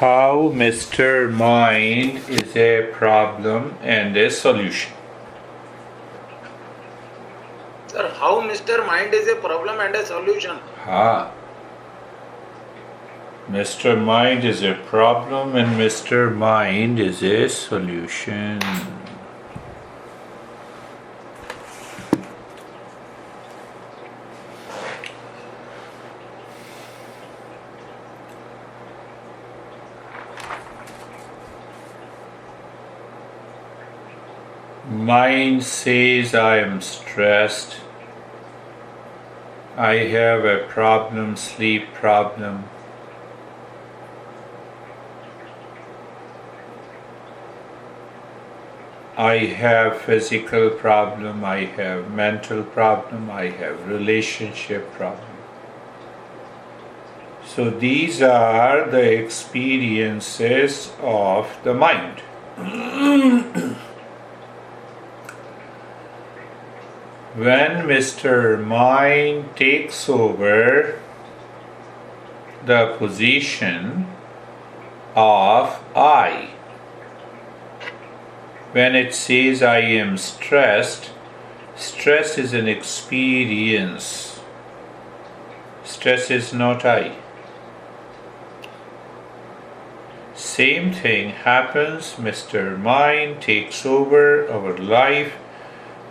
How Mr. Mind is a problem and a solution. Sir, how Mr. Mind is a problem and a solution? Mr. Mind is a problem and Mr. Mind is a solution. Mind says I am stressed, I have a problem, sleep problem. I have physical problem, I have mental problem, I have relationship problem. So these are the experiences of the mind. When Mr. Mind takes over the position of I, when it says I am stressed, stress is an experience. Stress is not I. Same thing happens, Mr. Mind takes over our life.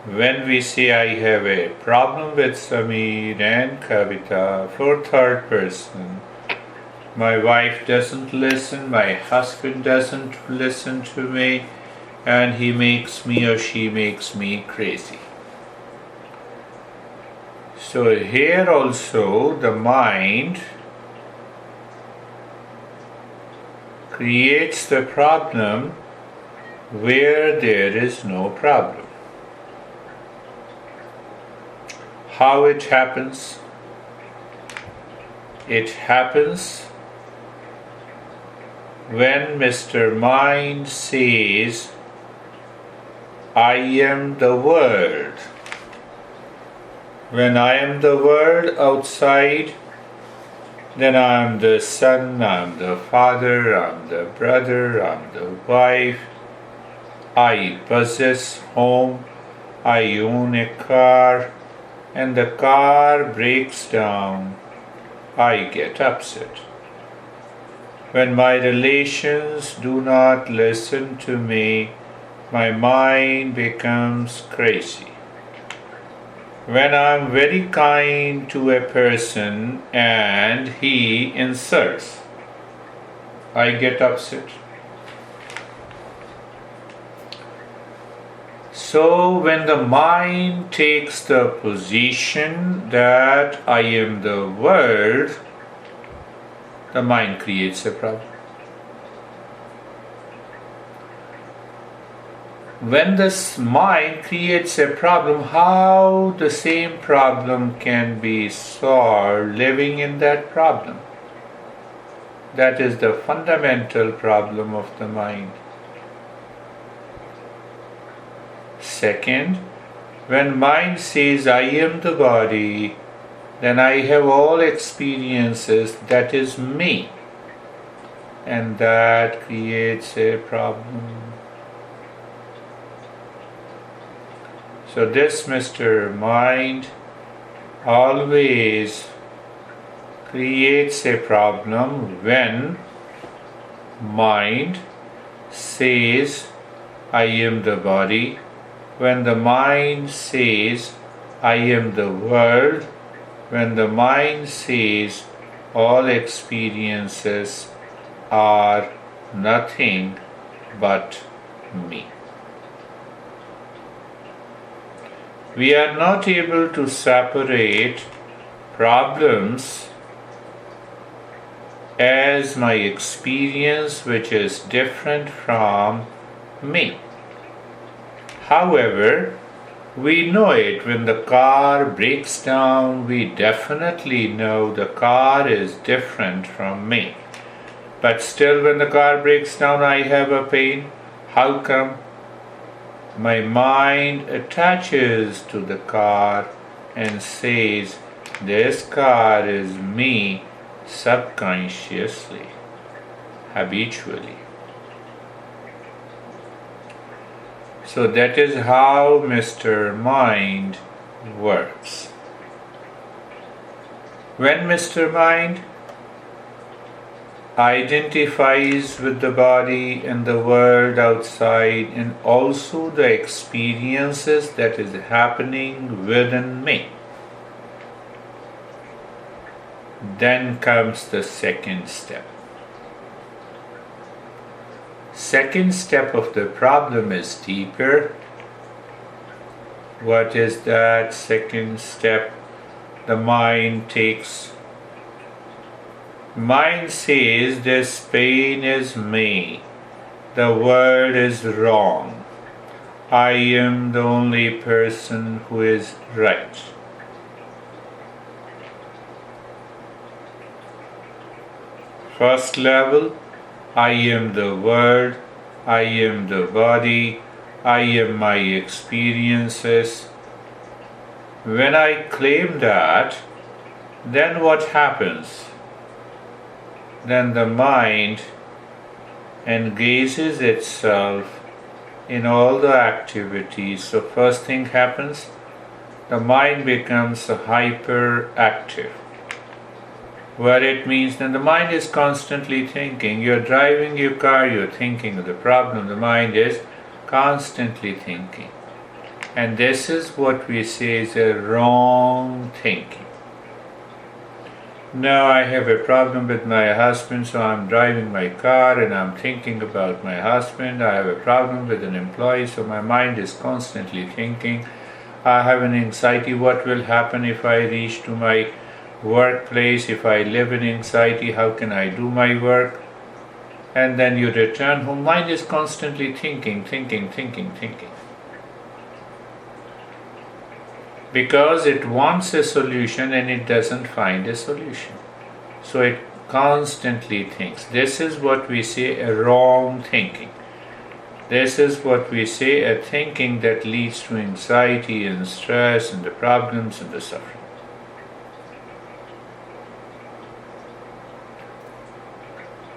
When we say I have a problem with Samir and Kavita for third person, my wife doesn't listen, my husband doesn't listen to me, and he makes me or she makes me crazy. So here also the mind creates the problem where there is no problem. How it happens? It happens when Mr. Mind says, I am the world. When I am the world outside, then I am the son, I am the father, I am the brother, I am the wife. I possess home, I own a car, and the car breaks down, I get upset. When my relations do not listen to me, my mind becomes crazy. When I am very kind to a person and he insults, I get upset. So when the mind takes the position that I am the world, the mind creates a problem. When this mind creates a problem, how the same problem can be solved living in that problem? That is the fundamental problem of the mind. Second, when mind says I am the body, then I have all experiences, that is me, and that creates a problem. So this Mr. Mind always creates a problem when mind says I am the body, when the mind says I am the world, when the mind says all experiences are nothing but me. We are not able to separate problems as my experience which is different from me. However, we know it. When the car breaks down, we definitely know the car is different from me. But still, when the car breaks down, I have a pain. How come? My mind attaches to the car and says, this car is me subconsciously. habitually. So that is how Mr. Mind works. When Mr. Mind identifies with the body and the world outside and also the experiences that is happening within me, then comes the second step. Second step of the problem is deeper. What is that second step? The mind says this pain is me. The world is wrong. I am the only person who is right. First level, I am the world, I am the body, I am my experiences. When I claim that, then what happens? Then the mind engages itself in all the activities. So first thing happens, the mind becomes hyperactive. What it means, then the mind is constantly thinking. You're driving your car, you're thinking of the problem. The mind is constantly thinking. And this is what we say is a wrong thinking. Now I have a problem with my husband, so I'm driving my car and I'm thinking about my husband. I have a problem with an employee, so my mind is constantly thinking. I have an anxiety, what will happen if I reach to my workplace? If I live in anxiety, how can I do my work? And then you return home, mind is constantly thinking. Because it wants a solution and it doesn't find a solution. So it constantly thinks. This is what we say a wrong thinking. This is what we say a thinking that leads to anxiety and stress and the problems and the suffering.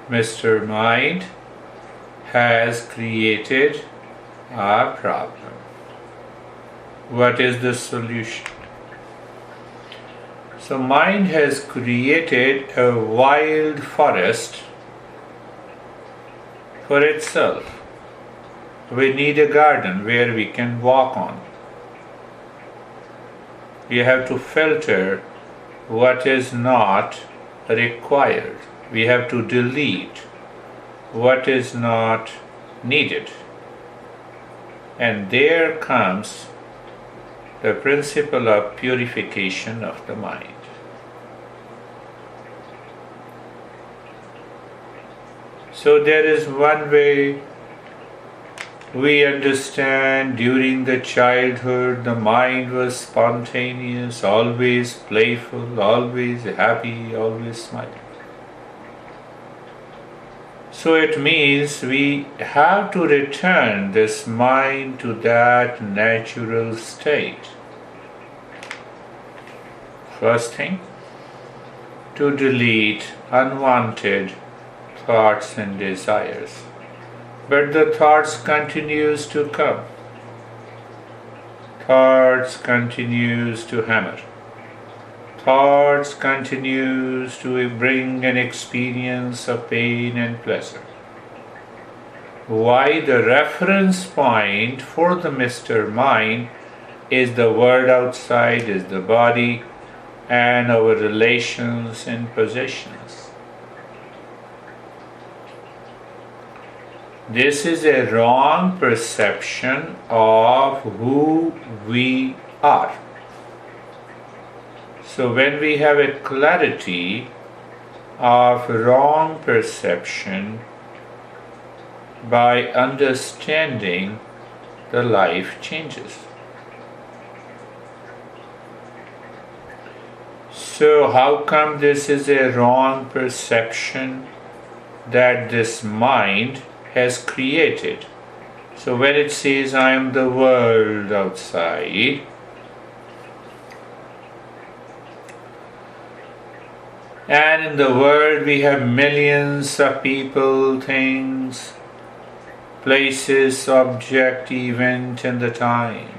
Mr. Mind has created a problem. What is the solution? So mind has created a wild forest for itself. We need a garden where we can walk on. We have to filter what is not required. We have to delete what is not needed. And there comes the principle of purification of the mind. So there is one way we understand during the childhood the mind was spontaneous, always playful, always happy, always smiling. So it means we have to return this mind to that natural state. First thing, to delete unwanted thoughts and desires. But the thoughts continues to come. Thoughts continues to hammer. Thoughts continues to bring an experience of pain and pleasure. Why? The reference point for the Mr. Mind is the world outside, is the body, and our relations and possessions. This is a wrong perception of who we are. So when we have a clarity of wrong perception, by understanding, the life changes. So how come this is a wrong perception that this mind has created? So when it says I am the world outside, And in the world we have millions of people, things, places, object, event, and the time.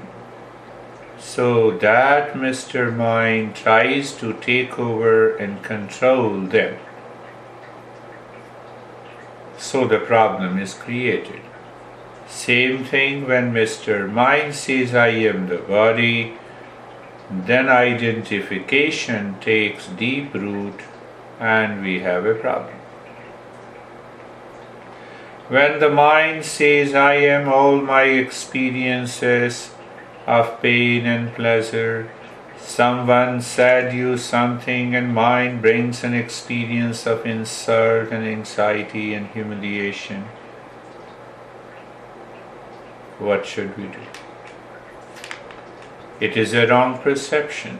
So that Mr. Mind tries to take over and control them. So the problem is created. Same thing when Mr. Mind says, I am the body, then identification takes deep root and we have a problem. When the mind says, I am all my experiences of pain and pleasure, someone said you something and mind brings an experience of insult and anxiety and humiliation. What should we do? It is a wrong perception.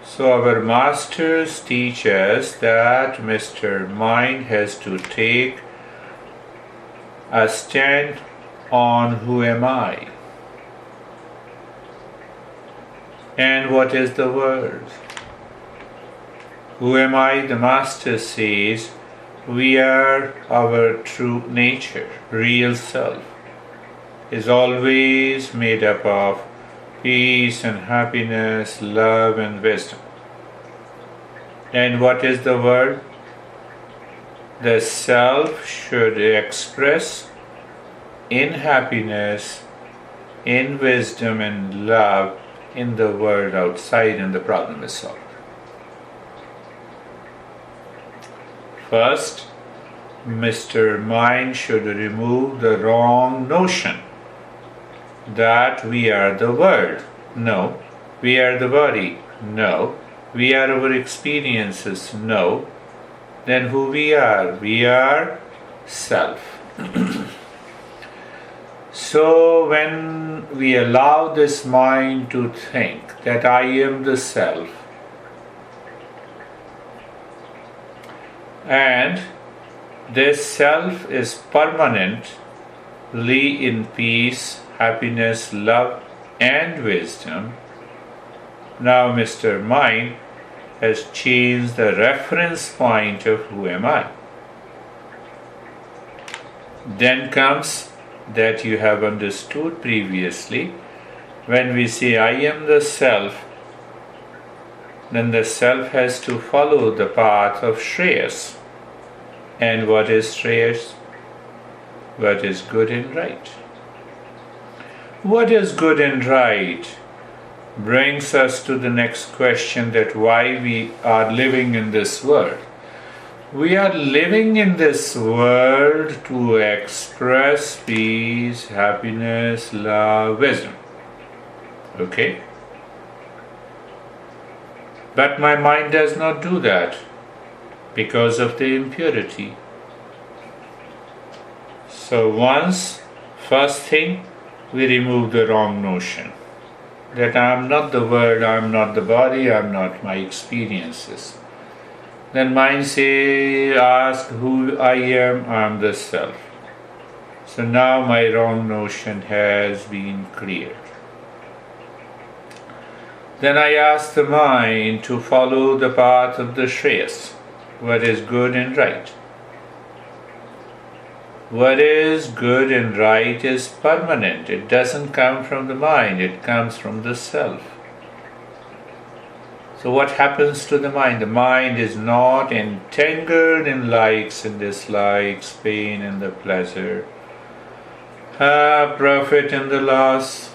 So our masters teach us that Mr. Mind has to take a stand on who am I and what is the world. Who am I? The Master says we are our true nature, real self, is always made up of peace and happiness, love and wisdom. And what is the world? The self should express in happiness, in wisdom and love in the world outside, and the problem is solved. First, Mr. Mind should remove the wrong notion that we are the world. No. We are the body. No. We are our experiences. No. Then who we are? We are self. So when we allow this mind to think that I am the self, and this self is permanently in peace, happiness, love and wisdom, now Mr. Mind has changed the reference point of who am I. Then comes that you have understood previously, when we say I am the self, then the self has to follow the path of Shreyas. And what is Shreyas? What is good and right? What is good and right brings us to the next question, that why we are living in this world. We are living in this world to express peace, happiness, love, wisdom. Okay? But my mind does not do that because of the impurity. So first thing, we remove the wrong notion that I am not the world, I am not the body, I am not my experiences. Then mind ask who I am the self. So now my wrong notion has been cleared. Then I ask the mind to follow the path of the Shreyas, what is good and right. What is good and right is permanent. It doesn't come from the mind, it comes from the self. So what happens to the mind? The mind is not entangled in likes and dislikes, pain and the pleasure, profit and the loss.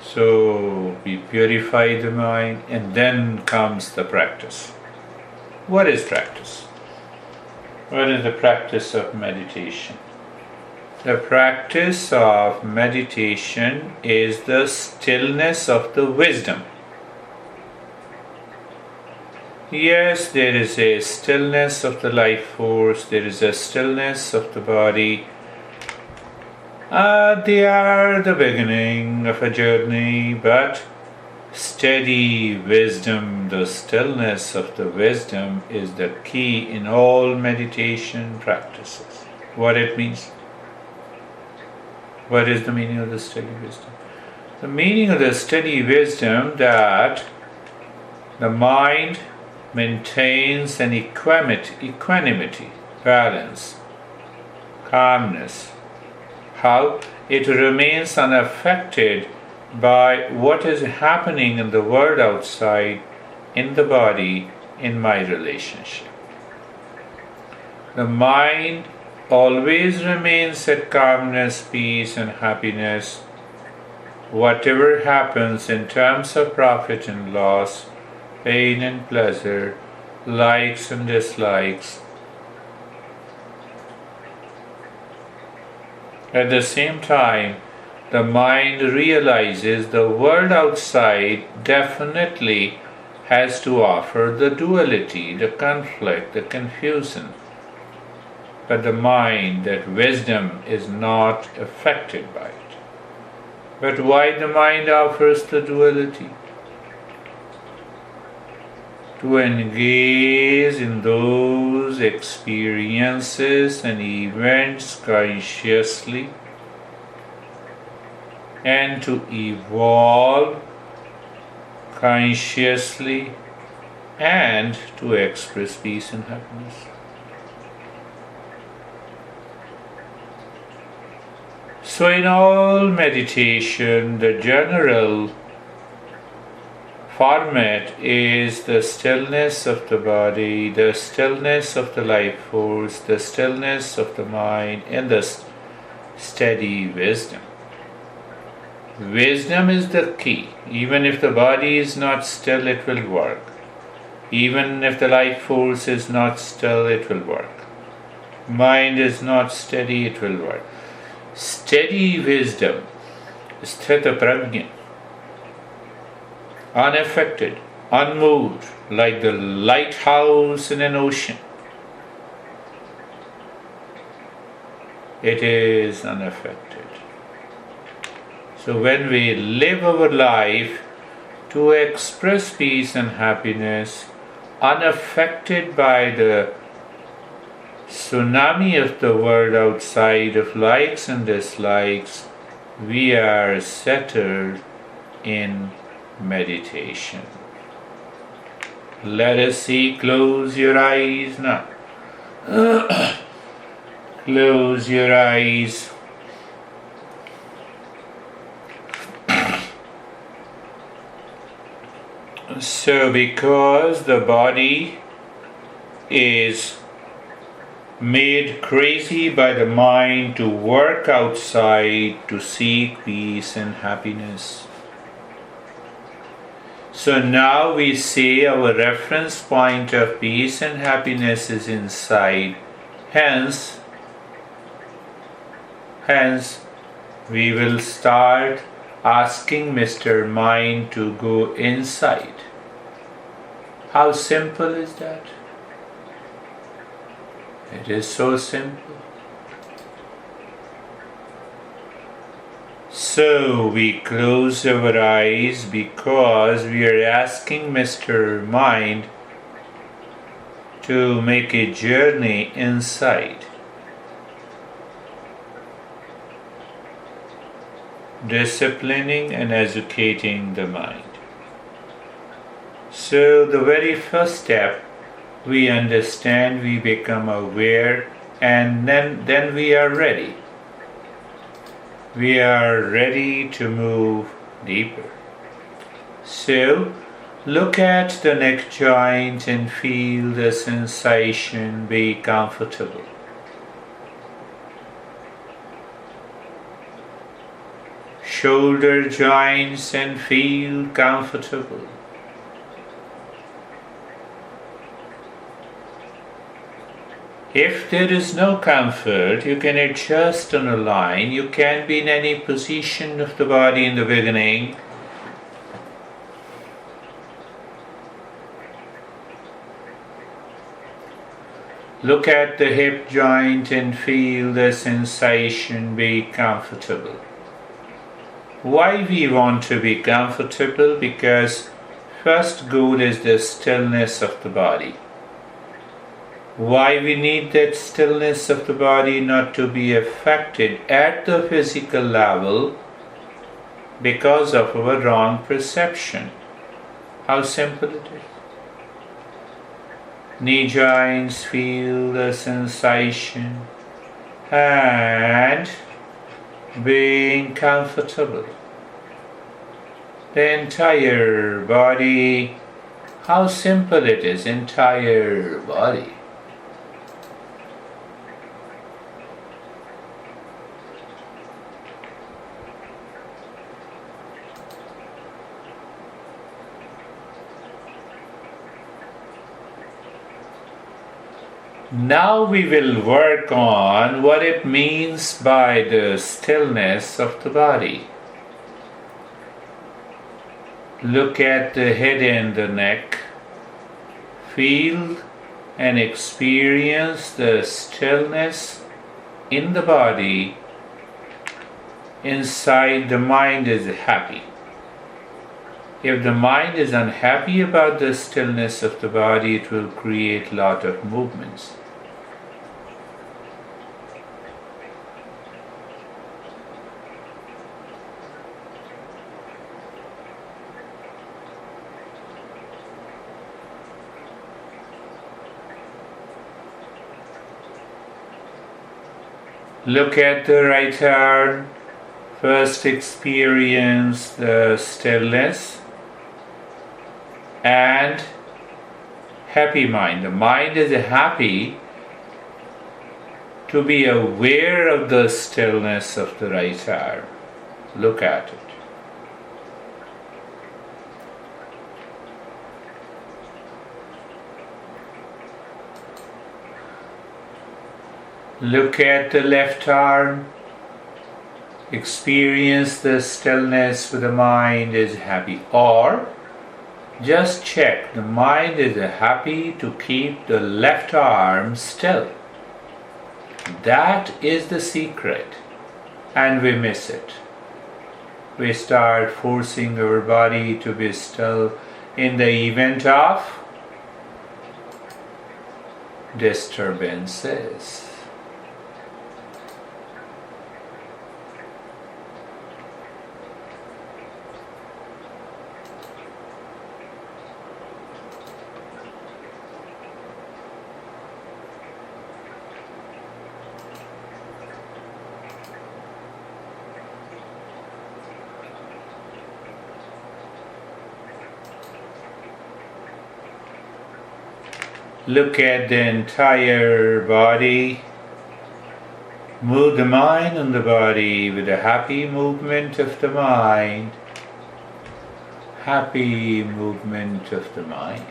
So we purify the mind, and then comes the practice. What is practice? What is the practice of meditation? The practice of meditation is the stillness of the wisdom. Yes, there is a stillness of the life force, there is a stillness of the body. They are the beginning of a journey, but steady wisdom, the stillness of the wisdom is the key in all meditation practices. What it means? What is the meaning of the steady wisdom? The meaning of the steady wisdom that The mind maintains an equanimity, balance, calmness. How? It remains unaffected by what is happening in the world outside, in the body, in my relationship. The mind always remains at calmness, peace, and happiness. Whatever happens in terms of profit and loss, pain and pleasure, likes and dislikes, at the same time, the mind realizes the world outside definitely has to offer the duality, the conflict, the confusion. But the mind, that wisdom, is not affected by it. But why the mind offers the duality? To engage in those experiences and events consciously, and to evolve consciously, and to express peace and happiness. So in all meditation, the general format is the stillness of the body, the stillness of the life force, the stillness of the mind, and the steady wisdom. Wisdom is the key. Even if the body is not still, it will work. Even if the life force is not still, it will work. Mind is not steady, it will work. Steady wisdom, sthita prajna, unaffected, unmoved, like the lighthouse in an ocean. It is unaffected. So when we live our life to express peace and happiness, unaffected by the tsunami of the world outside of likes and dislikes, we are settled in meditation. Let us see. Close your eyes now. Close your eyes. So because the body is made crazy by the mind to work outside to seek peace and happiness. So now we say our reference point of peace and happiness is inside. Hence, we will start asking Mr. Mind to go inside. How simple is that? It is so simple. So we close our eyes because we are asking Mr. Mind to make a journey inside. Disciplining and educating the mind. So the very first step, we understand, we become aware, and then we are ready. We are ready to move deeper. So look at the neck joint and feel the sensation. Be comfortable. Shoulder joints and feel comfortable. If there is no comfort, you can adjust on a line. You can be in any position of the body in the beginning. Look at the hip joint and feel the sensation. Be comfortable. Why we want to be comfortable? Because first goal is the stillness of the body. Why we need that stillness of the body? Not to be affected at the physical level because of our wrong perception. How simple it is. knee joints, feel the sensation and being comfortable. The entire body, how simple it is, entire body. Now we will work on what it means by the stillness of the body. Look at the head and the neck. Feel and experience the stillness in the body. Inside, the mind is happy. If the mind is unhappy about the stillness of the body, it will create a lot of movements. Look at the right arm. First experience the stillness and happy mind. The mind is happy to be aware of the stillness of the right arm. Look at it. Look at the left arm. Experience the stillness with the mind is happy. Or just check the mind is happy to keep the left arm still. That is the secret. And we miss it. We start forcing our body to be still in the event of disturbances. Look at the entire body. Move the mind and the body with a happy movement of the mind. Happy movement of the mind.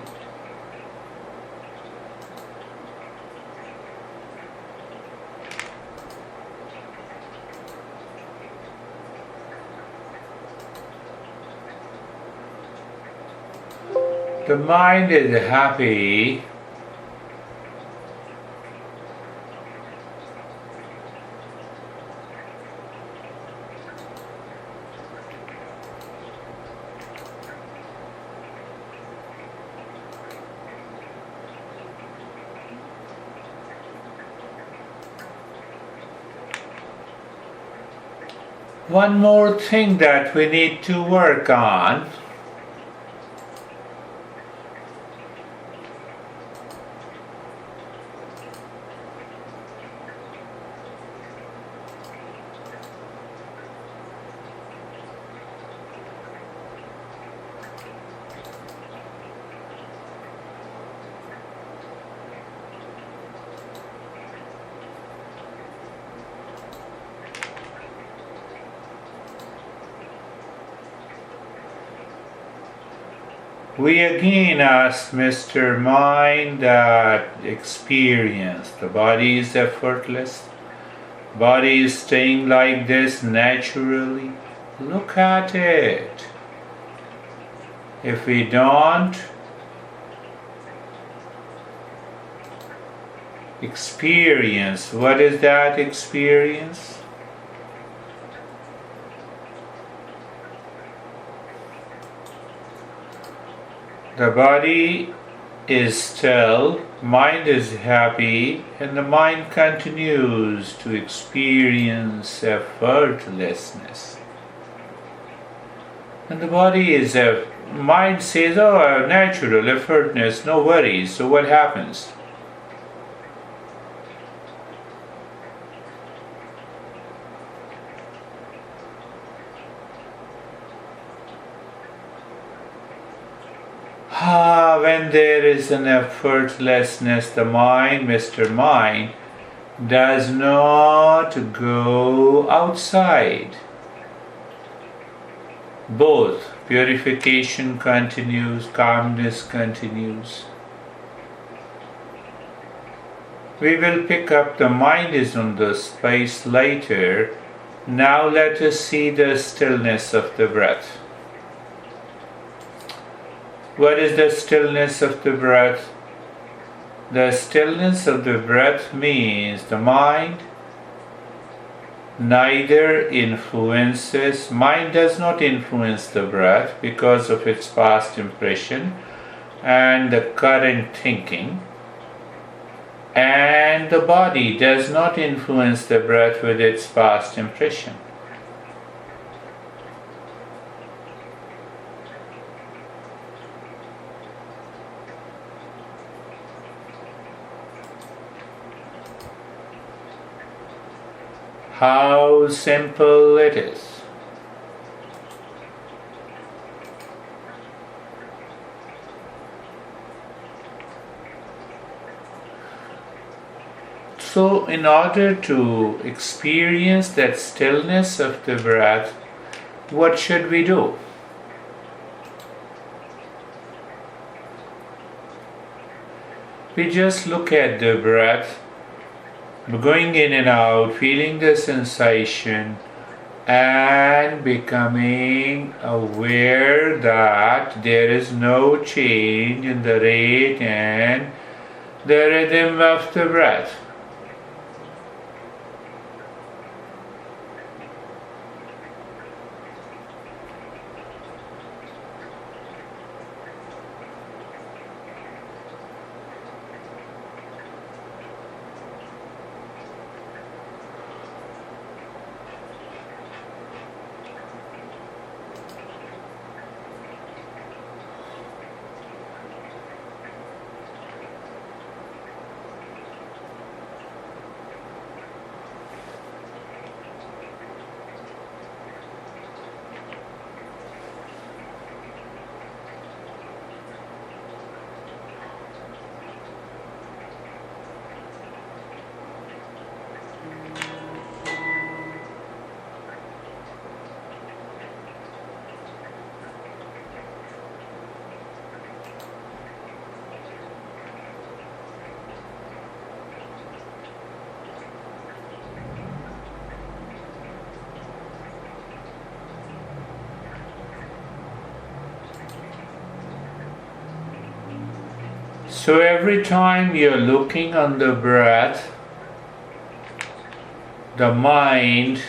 The mind is happy one more thing that we need to work on. We again ask Mr. Mind that experience. The body is effortless. Body is staying like this naturally. Look at it. If we don't experience, what is that experience? The body is still, mind is happy, and the mind continues to experience effortlessness. And the body is mind says, oh, natural, effortless, no worries. So what happens? When there is an effortlessness, the mind, Mr. Mind, does not go outside. Both purification continues, calmness continues. We will pick up the mind is on the space later. Now let us see the stillness of the breath. What is the stillness of the breath? The stillness of the breath means the mind neither influences, mind does not influence the breath because of its past impression and the current thinking, and the body does not influence the breath with its past impression. How simple it is. So, in order to experience that stillness of the breath, what should we do? We just look at the breath going in and out, feeling the sensation, and becoming aware that there is no change in the rate and the rhythm of the breath. So every time you're looking on the breath, the mind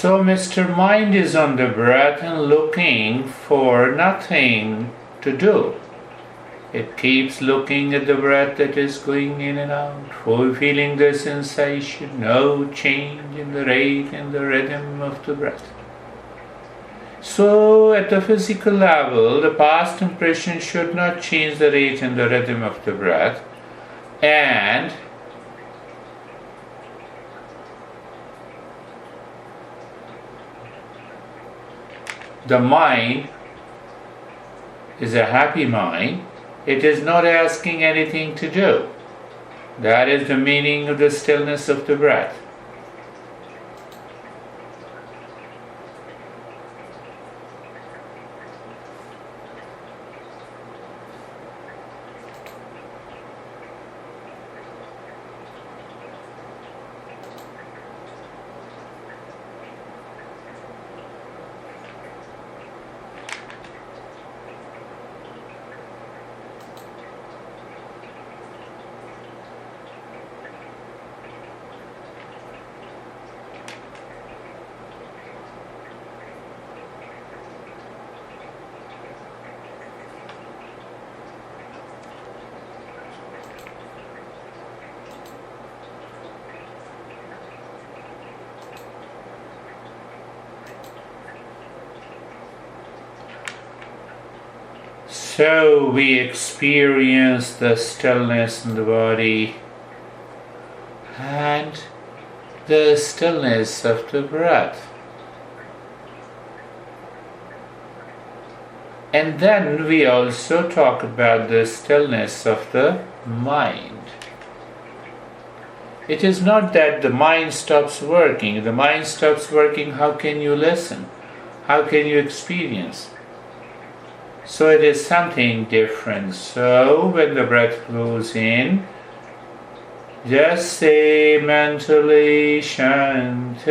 So Mr. Mind is on the breath and looking for nothing to do. It keeps looking at the breath that is going in and out, feeling the sensation, no change in the rate and the rhythm of the breath. So at the physical level, the past impression should not change the rate and the rhythm of the breath, and the mind is a happy mind, It is not asking anything to do. That is the meaning of the stillness of the breath. So we experience the stillness in the body and the stillness of the breath. And then we also talk about the stillness of the mind. It is not that the mind stops working. The mind stops working, how can you listen? How can you experience? So it is something different. So when the breath goes in, just say mentally Shantoham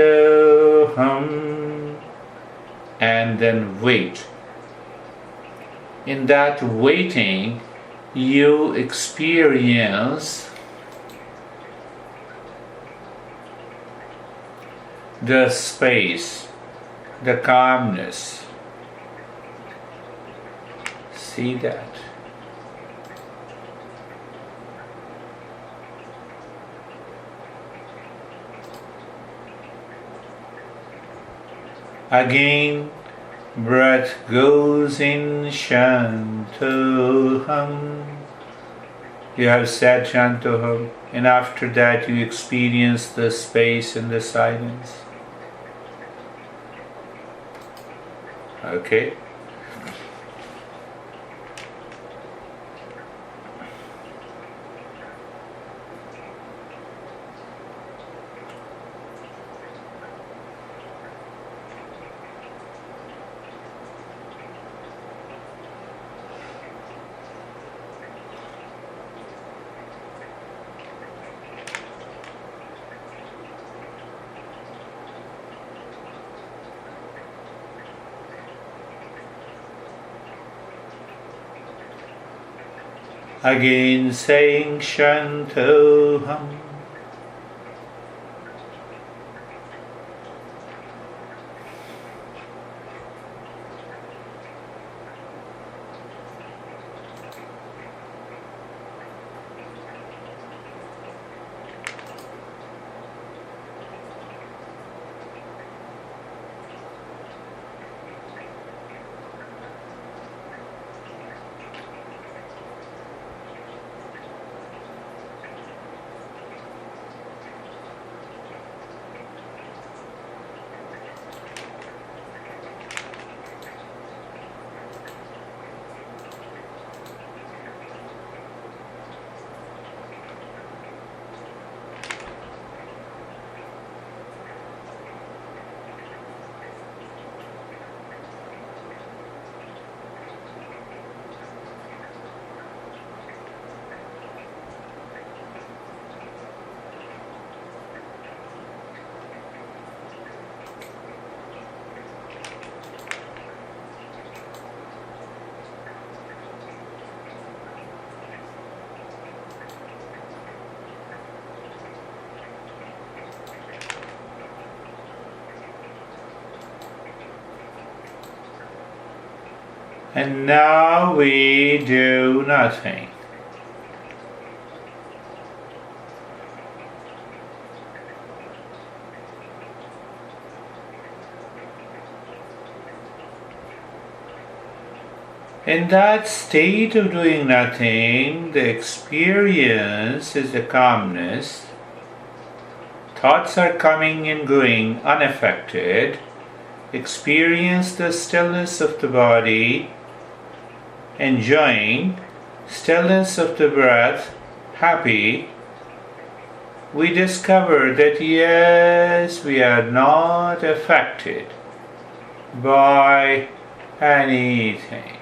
and then wait. In that waiting, you experience the space, the calmness. See that. Again, breath goes in Shantoham. You have said Shantoham, and after that you experience the space and the silence. Okay? Again saying Shantoham. And now we do nothing. In that state of doing nothing, the experience is the calmness. Thoughts are coming and going unaffected. Experience the stillness of the body, enjoying stillness of the breath, happy, we discover that yes, we are not affected by anything.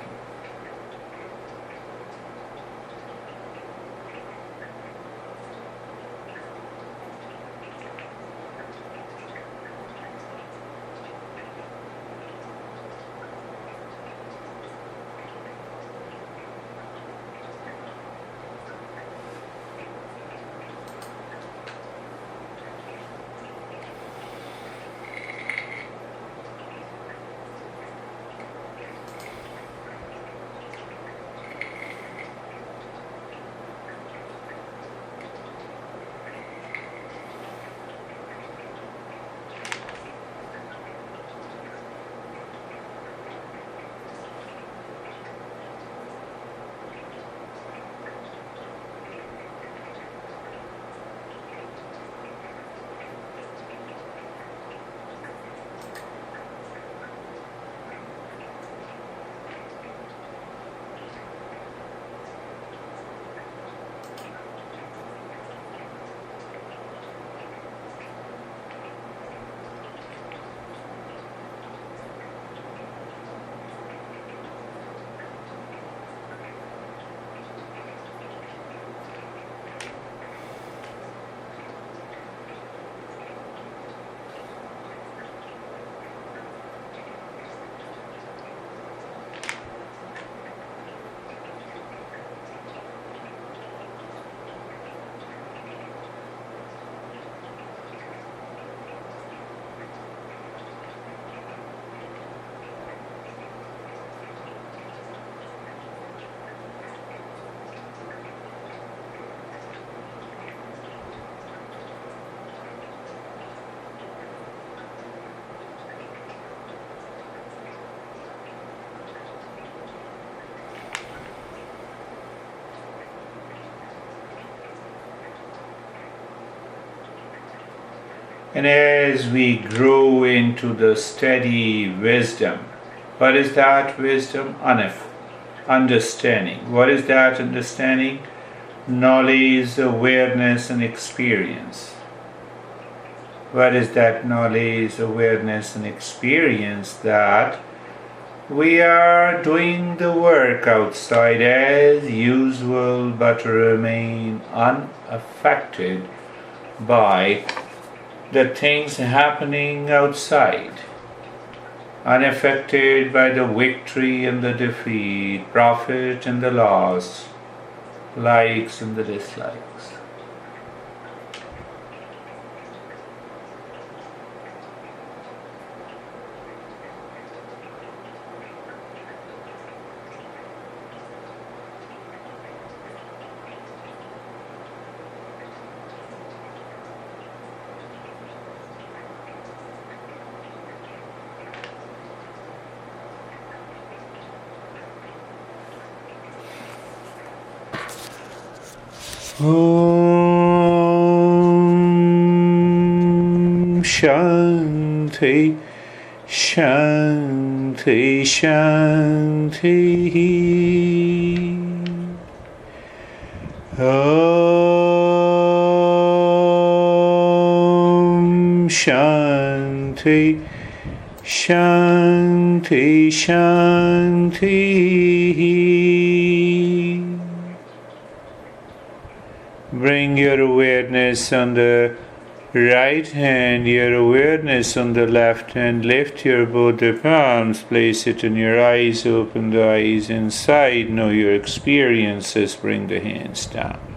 And as we grow into the steady wisdom, what is that wisdom? Understanding. What is that understanding? Knowledge, awareness, and experience. What is that knowledge, awareness, and experience? That we are doing the work outside as usual, but remain unaffected by the things happening outside, unaffected by the victory and the defeat, profit and the loss, likes and the dislikes. Om Shanti Shanti Shanti Om Shanti Shanti Shanti. Bring your awareness on the right hand, your awareness on the left hand. Lift your both the palms, place it in your eyes, open the eyes inside, know your experiences, bring the hands down.